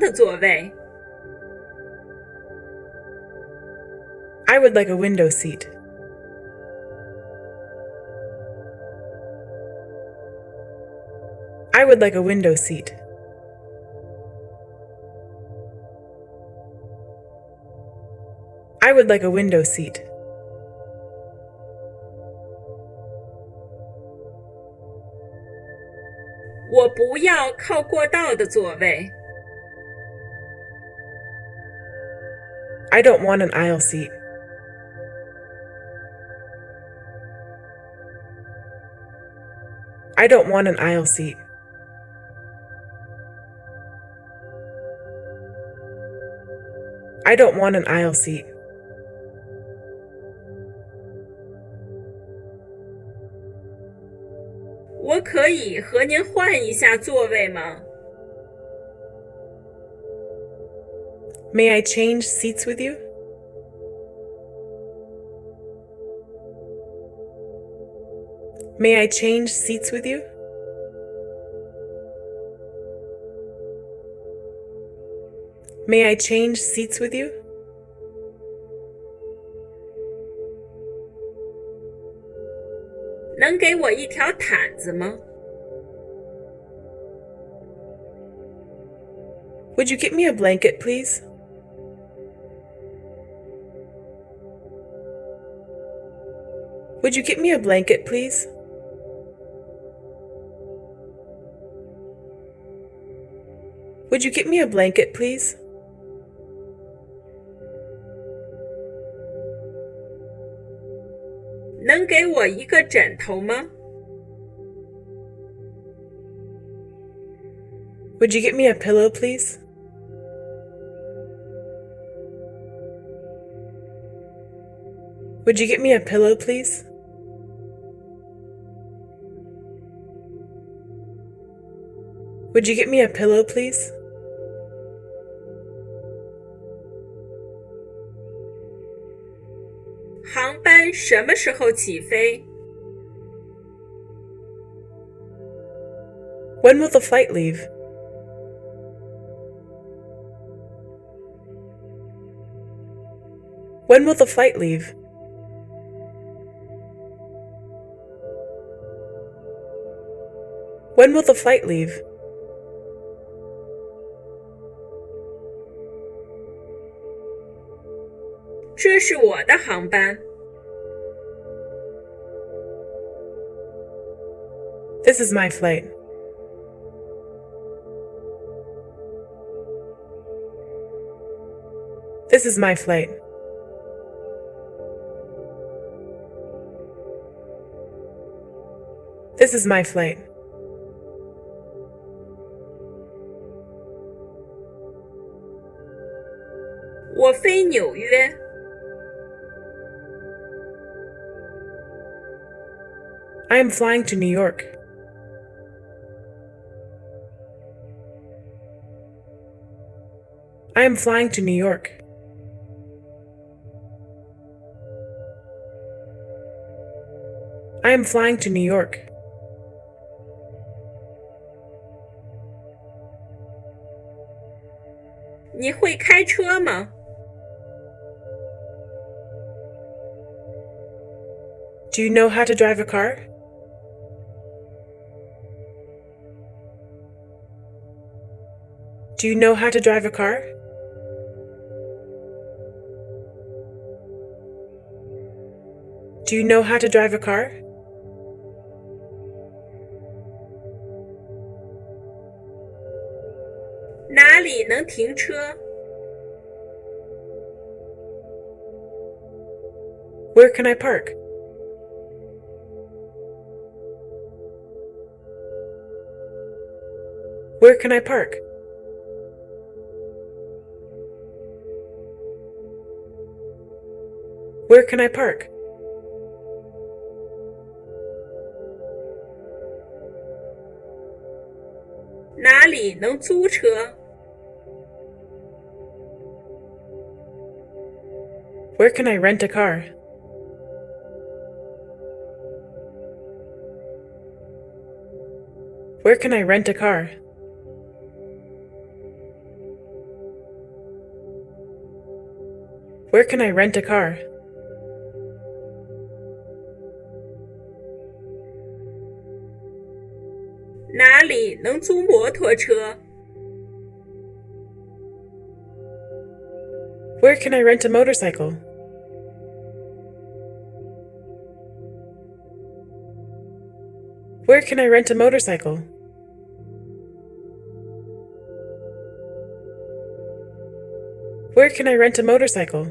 的座位。I would like a window seat. I would like a window seat. I would like a window seat. 我不要靠过道的座位。I don't want an aisle seat. I don't want an aisle seat. I don't want an aisle seat. 我可以和您换一下座位吗？ May I change seats with you? May I change seats with you? May I change seats with you? 能给我一条毯子吗？ Would you get me a blanket, please? Would you get me a blanket, please? Would you get me a blanket, please? 能给我一个枕头吗？ Would you get me a pillow, please? Would you get me a pillow, please? Would you get me a pillow, please? 航班什么时候起飞？ When will the flight leave? When will the flight leave? When will the flight leave? 这是我的航班。This is my flight. This is my flight. This is my flight. 我飞纽约。I am flying to New York. I am flying to New York. I am flying to New York. 你会开车吗？ Do you know how to drive a car? Do you know how to drive a car? Do you know how to drive a car? 哪里能停车？ Where can I park? Where can I park? Where can I park? 哪里能租车？ Where can I rent a car? Where can I rent a car? Where can I rent a car? 哪里能租摩托车？ Where can I rent a motorcycle? Where can I rent a motorcycle? Where can I rent a motorcycle?